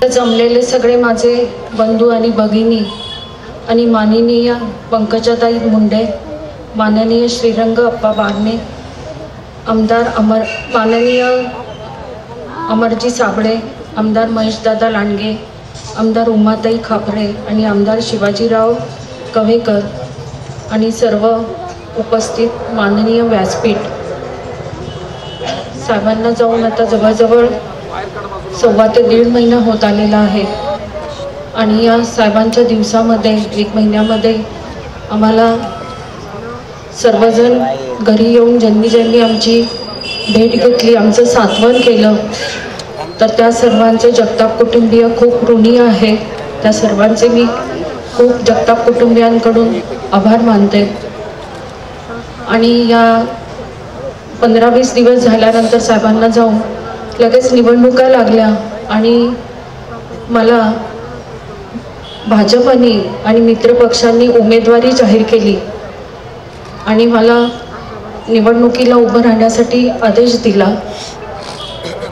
जमलेले सगळे माझे बंधू आणि भगिनी आणि माननीय पंकजाताई मुंडे, माननीय श्रीरंग अप्पा बागणे, आमदार माननीय अमरजी साबळे, आमदार महेशदादा लांडगे, आमदार उमाताई खापरे आणि आमदार शिवाजीराव कव्हेकर आणि सर्व उपस्थित माननीय व्यासपीठ, साहेबांना जाऊन आता जवळजवळ 1.25 ते 1.5 महिना होत आलेला आहे. आणि या साहेबांच्या दिवसामध्ये 1 महिन्यामध्ये आम्हाला सर्वजण घरी येऊन ज्यांनी ज्यांनी आमची भेट घेतली, आमचं सांत्वन केलं, तर त्या सर्वांचे जगताप कुटुंबीय खूप ऋणी आहे. त्या सर्वांचे मी खूप जगताप कुटुंबियांकडून आभार मानते. आणि या 15-20 दिवस झाल्यानंतर साहेबांना जाऊन लगेच निवडणुका लागल्या आणि मला भाजपने आणि मित्रपक्षांनी उमेदवारी जाहीर केली आणि मला निवडणुकीला उभं राहण्यासाठी आदेश दिला.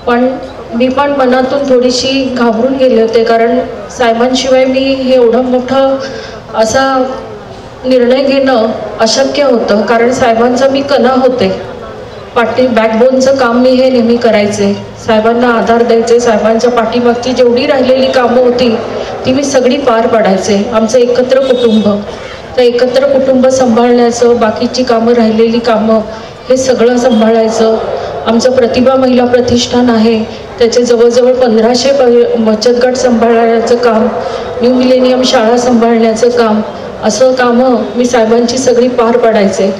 पण मी पण मनातून थोडीशी घाबरून गेले होते, कारण साहेबांशिवाय मी हे एवढं मोठं असा निर्णय घेणं अशक्य होतं. कारण साहेबांचा मी कणा होते, बॅकबोनचं काम मी हे नेहमी करायचे, साहेबांना आधार द्यायचे, साहेबांच्या पाठीमागची जेवढी राहिलेली कामं होती ती मी सगळी पार पाडायचे. आमचं एकत्र कुटुंब, तर एकत्र कुटुंब सांभाळण्याचं, बाकीची कामं राहिलेली कामं हे सगळं सांभाळायचं. आमचं प्रतिभा महिला प्रतिष्ठान आहे, त्याचे जवळजवळ 1500 बचत गट सांभाळण्याचं काम, न्यू मिलेनियम शाळा सांभाळण्याचं काम, असं कामं मी साहेबांची सगळी पार पाडायचे.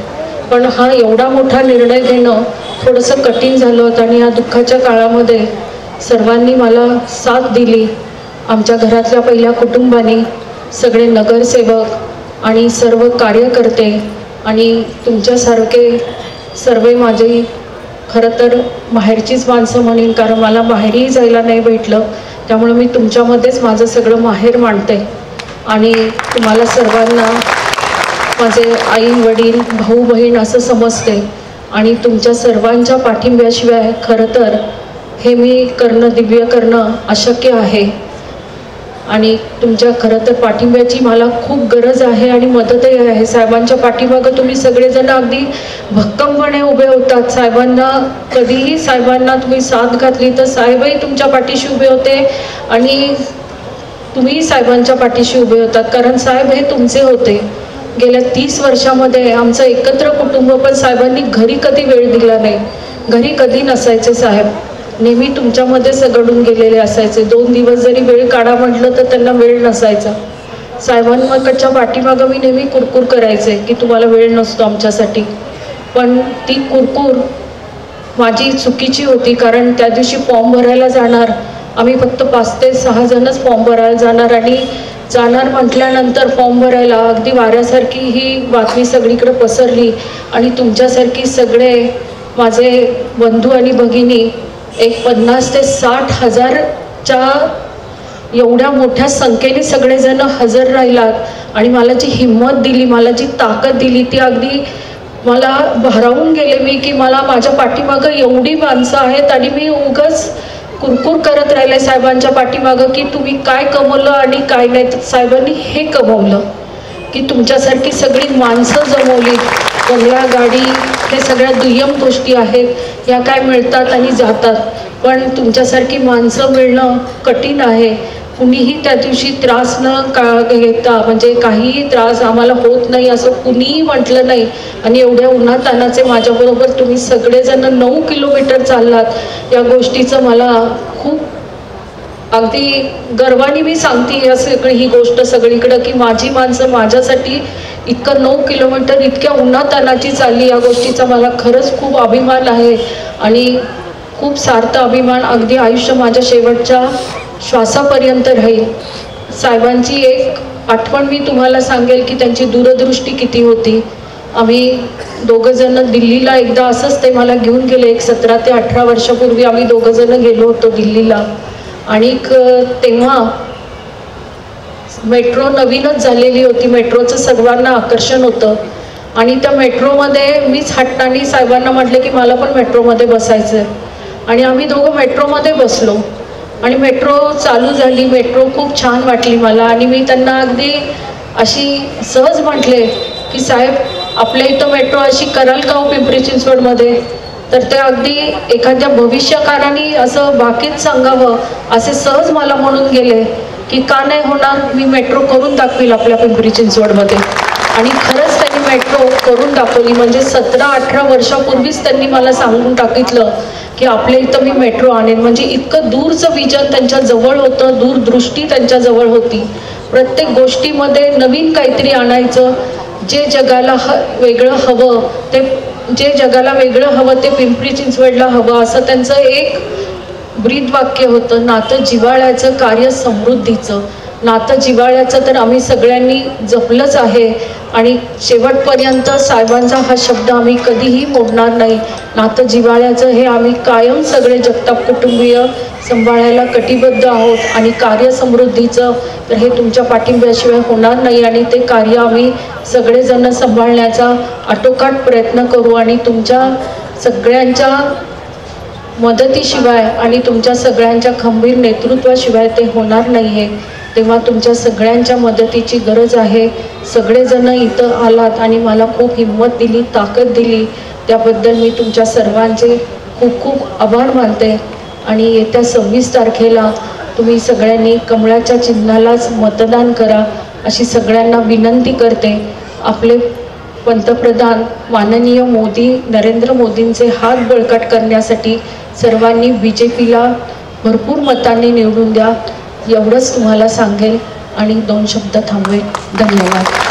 पण हा एवढा मोठा निर्णय घेणं थोडंसं कठीण झालं होतं. आणि या दुःखाच्या काळामध्ये सर्वांनी मला साथ दिली. आमच्या घरातल्या पहिल्या कुटुंबाने, सगळे नगरसेवक आणि सर्व कार्यकर्ते आणि तुमच्यासारखे सर्व माझी खरं तर माहेरचीच माणसं म्हणेन, कारण मला माहेरही जायला नाही भेटलं, त्यामुळे मी तुमच्यामध्येच माझं सगळं माहेर मांडते. आणि तुम्हाला सर्वांना माझे आई वडील भाऊ बहीण असं समजते. आणि तुमच्या सर्वांच्या पाठिंब्याशिवाय खरं तर हे मी दिव्य करणं अशक्य आहे. आणि तुमच्या खरं तर पाठिंब्याची मला खूप गरज आहे आणि मदतही आहे. साहेबांच्या पाठीमागं तुम्ही सगळेजण अगदी भक्कमपणे उभे होतात. साहेबांना कधीही साहेबांना तुम्ही साथ घातली तर साहेबही तुमच्या पाठीशी उभे होते आणि तुम्ही साहेबांच्या पाठीशी उभे होतात, कारण साहेब हे तुमचे होते. गेल्या 30 वर्षामध्ये आमचं एकत्र कुटुंब, पण साहेबांनी घरी कधी वेळ दिला नाही. घरी कधी नसायचे साहेब, नेहमी तुमच्यामध्ये सगळून गेलेले असायचे. 2 दिवस जरी वेळ काढा म्हटलं तर त्यांना वेळ नसायचा. साहेबांकडच्या पाठीमागं मी नेहमी कुरकुर करायचे की तुम्हाला वेळ नसतो आमच्यासाठी. पण ती कुरकुर माझी चुकीची होती, कारण त्या दिवशी फॉर्म भरायला जाणार, आम्ही फक्त 5 ते 6 जणच फॉर्म भरायला जाणार. आणि जाणार म्हटल्यानंतर फॉर्म भरायला अगदी वाऱ्यासारखी ही बातमी सगळीकडे पसरली. आणि तुमच्यासारखी सगळे माझे बंधू आणि भगिनी एक 50 ते 60 हजारच्या एवढ्या मोठ्या संख्येने सगळेजण हजर राहिलात आणि मला जी हिंमत दिली, मला जी ताकद दिली, ती अगदी मला भारावून गेले मी, की मला माझ्या पाठीमागं एवढी माणसं आहेत आणि मी उगाच कुरकुर करत राहिले साहेबांच्या पाठीमागं की तुम्ही काय कमवलं आणि काय नाही. तर साहेबांनी हे कमवलं की तुमच्यासारखी सगळी माणसं जमवली. बंगला, गाडी हे सगळ्या दुय्यम गोष्टी आहेत, ह्या काय मिळतात आणि जातात, पण तुमच्यासारखी माणसं मिळणं कठीण आहे. कुणीही त्या दिवशी त्रास न घेता, म्हणजे काहीही त्रास आम्हाला होत नाही असं कुणीही म्हटलं नाही. आणि एवढ्या उन्हातानाचे माझ्याबरोबर तुम्ही सगळेजण 9 किलोमीटर चाललात, या गोष्टीचं मला खूप अगदी गर्वाने मी सांगते या सगळी ही गोष्ट सगळीकडं, की माझी माणसं माझ्यासाठी इतकं 9 किलोमीटर इतक्या उन्हातानाची चालली, या गोष्टीचा मला खरंच खूप अभिमान आहे. आणि खूप सार्थ अभिमान, अगदी आयुष्य माझ्या शेवटच्या श्वासापर्यंत राहील. साहेबांची एक आठवण मी तुम्हाला सांगेल की त्यांची दूरदृष्टी किती होती. आम्ही 2 जण दिल्लीला एकदा असंच ते मला घेऊन गेले, एक 17 ते 18 वर्षापूर्वी आम्ही 2 जण गेलो होतो दिल्लीला. आणि तेव्हा मेट्रो नवीनच झालेली होती, मेट्रोचं सर्वांना आकर्षण होतं. आणि त्या मेट्रोमध्ये मीच हट्टाने साहेबांना म्हटले की मला पण मेट्रोमध्ये बसायचं आहे. आणि आम्ही दोघं मेट्रोमध्ये बसलो आणि मेट्रो चालू झाली. मेट्रो खूप छान वाटली मला आणि मी त्यांना अगदी अशी सहज म्हटले की साहेब आपल्या इथं मेट्रो अशी कराल का हो पिंपरी चिंचवडमध्ये? तर ते अगदी एखाद्या भविष्यकाराने असं बाकीच सांगावं असे सहज मला म्हणून गेले की का नाही होणार, मी मेट्रो करून दाखवील आपल्या पिंपरी चिंचवडमध्ये. आणि खरंच त्यांनी मेट्रो करून दाखवली. म्हणजे 17-18 वर्षापूर्वीच त्यांनी मला सांगून टाकितलं की आपल्या इथं मी मेट्रो आणेन. म्हणजे इतकं दूरचं विजन त्यांच्या जवळ होतं, दूरदृष्टी त्यांच्या जवळ होती. प्रत्येक गोष्टीमध्ये नवीन काहीतरी आणायचं. जे जगाला वेगळं हवं ते पिंपरी चिंचवडला हवं असं त्यांचं एक ब्रीदवाक्य होतं. नातं जिव्हाळ्याचं, कार्य समृद्धीचं. नातं जिव्हाळ्याचं तर आम्ही सगळ्यांनी जपलंच आहे आणि शेवटपर्यंत साहेबांचा हा शब्द आम्ही कधीही मोडणार नाही. नातं जिव्हाळ्याचं हे आम्ही कायम सगळे जगताप कुटुंबीय सांभाळायला कटिबद्ध आहोत. आणि कार्य समृद्धीचं तर हे तुमच्या पाठिंब्याशिवाय होणार नाही आणि ते कार्य आम्ही सगळेजण सांभाळण्याचा आटोकाट प्रयत्न करू. आणि तुमच्या सगळ्यांच्या मदतीशिवाय आणि तुमच्या सगळ्यांच्या खंबीर नेतृत्वाशिवाय ते होणार नाही आहे. तेव्हा तुमच्या सगळ्यांच्या मदतीची गरज आहे. सगळेजण इथं आलात आणि मला खूप हिंमत दिली, ताकद दिली, त्याबद्दल मी तुमच्या सर्वांचे खूप खूप आभार मानते. आणि येत्या 26 तारखेला तुम्ही सगळ्यांनी कमळाच्या चिन्हालाच मतदान करा अशी सगळ्यांना विनंती करते. आपले पंतप्रधान माननीय नरेंद्र मोदींचे हात बळकट करण्यासाठी सर्वांनी BJPला भरपूर मतांनी निवडून द्या एवढंच तुम्हाला सांगेल आणि 2 शब्द थांबवेल. धन्यवाद.